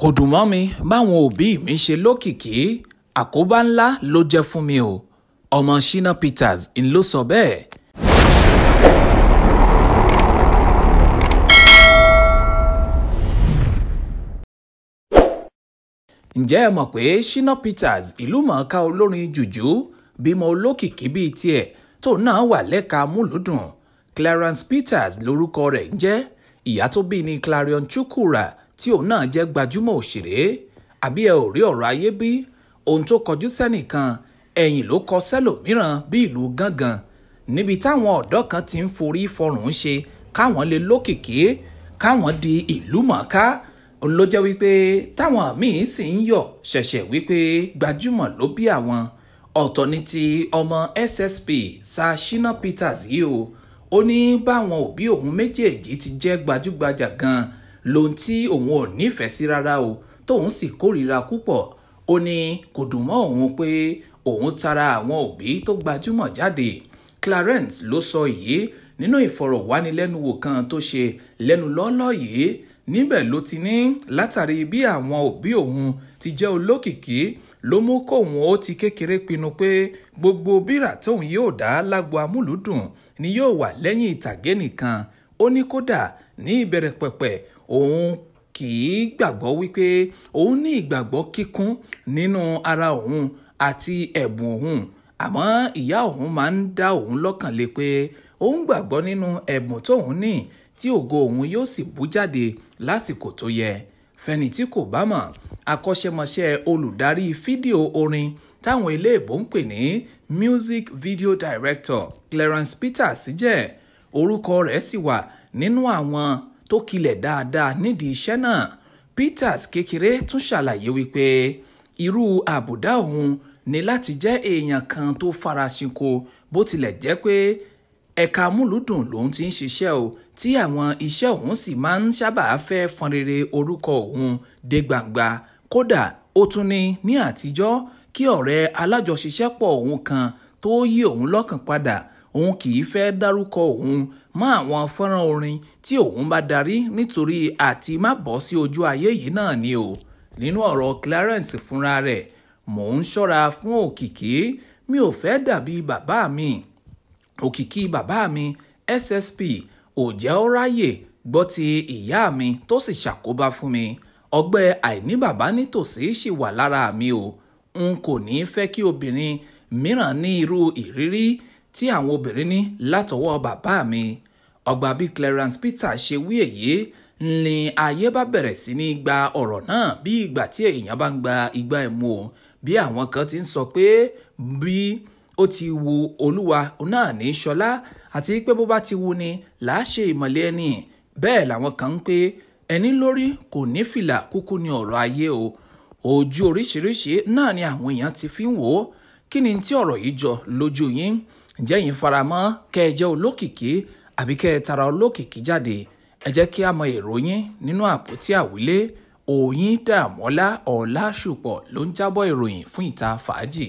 Kò dùn mọ́ mi báwọn òbí mi ṣe lókìkí, àkóbá ńlá ló jẹ́ fún mi o. Ọmọ Shina Peters ló sọ bẹ́ẹ̀. Ǹjẹ́ ẹ mọ̀ pé Shina Peters, ìlúmọ̀ọ́ká olórin jùjú, bímọ olókìkí bíi tiẹ̀ tó náà wà lẹ́ka múlùúdùn. Clarence Peters lórúkọ rẹ̀ ń jẹ́. Ìyá tó bí ni Clarion Chukwura tí òun náà jẹ́ gbajúmọ̀ òṣèré. Àbí ẹ ò rí ọ̀rọ̀ ayé bí? Ohun tó kọjú sẹ́nìkan ẹ̀yìn ló kọ sẹ́lòmíràn bí ìlú gángan. Níbi táwọn ọ̀dọ́ kan ti ń forí fọrùn ṣe káwọn lè lókìkí, káwọn di ìlúmọ̀ọ́ká, ló jẹ́ wípé táwọn míín sì ń yọ̀ ṣẹ̀ṣẹ̀ wípé gbajúmọ̀ ló bí àwọn. Ọ̀tọ̀ ni ti ọmọ SSP Sir Shina Peters yìí o. Ó ní báwọn òbí òun méjèèjì ti jẹ́ gbajúgbajà gan lóhun tí òun ò nífẹ̀ẹ́ sí rárá o, tóun sì kórìíra púpọ̀. Ó ní kò dùn mọ́ òun pé òun tara àwọn òbí tó gbajúmọ̀ jáde. Clarence ló sọ èyí nínú ìfọ̀rọ̀wánilẹ́nuwò kan tó ṣe lẹ́nu lọ́ọ́lọ́ yìí. Níbẹ̀ ló ti ní látàrí bí àwọn òbí òun ti jẹ́ olókìkí ló mú kóun ó ti kékeré pinnu pé gbogbo bírà tóun yóò dá lágbo amúlùúdùn ni yóò wà lẹ́yìn ìtàgé nìkan. Ó ní kódà ní ìbẹ̀rẹ̀ pẹ̀pẹ̀ òun kì í gbàgbọ́ wípé òun ní ìgbàgbọ́ kíkún nínú ara òun àti ẹ̀bùn òun, àmọ́ ìyá òun máa ń dá òun lọ́kàn lé pé òun gbàgbọ́ nínú ẹ̀bùn tóun ní tí ògo òun yóò sì bú jáde lásìkò tó yẹ. Fẹ́ni tí kò bá mọ̀, akọ́ṣẹ́mọṣẹ́ olùdarí fídíò orin táwọn eléèbó ń pè ní music video director Clarence Peters jẹ́. Orúkọ rẹ̀ sì wà nínú àwọn tó kilẹ̀ dáadáa nídìí iṣẹ́ náà. Peters kékeré tún ṣàlàyé wípé irú àbùdá òun ni láti jẹ́ èèyàn kan tó farasinko, bó tilẹ̀ jẹ́ pé ẹ̀ka múlùúdùn lòun ti ń ṣiṣẹ́ o, tí àwọn iṣẹ́ òun sì máa ń sábà fẹ́ fọn rere orúkọ òun dé gbangba. Kódà ó tún ní àtijọ́ kí ọ̀rẹ́ alájọṣiṣẹ́pọ̀ òun kan tó yí òun lọ́kàn padà, òun kì í fẹ́ dárúkọ òun mọ́ àwọn fọ́nrán orin tí òun bá darí nítorí àti má bọ́ sí ojú ayé yìí náà ni o. Nínú ọ̀rọ̀ Clarence fúnra rẹ̀, mò ń ṣọ́ra fún òkìkí, mi ò fẹ́ dàbí bàbá mi. Òkìkí bàbá mi SSP ò jẹ́ ó ráyè gbọ́ ti ìyá mi tó sì ṣàkóbá fún mi. Ọgbẹ́ àìní bàbá nítòsí sì wà lára mi o. N kò ní fẹ́ kí obìnrin mìíràn ní irú ìrírí tí àwọn obìnrin ní látọwọ́ bàbá mi. Ọgbà bí Clarence Peters ṣe wí èyí ni ayé bá bẹ̀rẹ̀ sí ní gba ọ̀rọ̀ náà bí ìgbà tí èèyàn bá ń gba igbá ẹmu o. Bí àwọn kan ti ń sọ pé bí ó ti wu Olúwa náà ní ṣọlá, àti pé bó bá ti wu ni làá ṣe ìmọ̀lẹ̀ ẹni. Bẹ́ẹ̀ làwọn kan ń pé ẹni lórí kò ní fìlà kúkú ní ọ̀rọ̀ ayé o. Ojú oríṣiríṣi náà ni àwọn èèyàn ti fi ń wò ó. Kí ni tí ọ̀rọ̀ yìí jọ lójú yín? Ǹjẹ́ yín faramọ́ kẹ́ ẹ jẹ́ olókìkí àbí kẹ́ ẹ tara olókìkí jáde? Ẹ jẹ́ kí a mọ èrò yín nínú àpótí àwílé. Oyindàmọ́lá Ọlásùpọ̀ ló ń jábọ̀ ìròyìn fún ìta fàájì.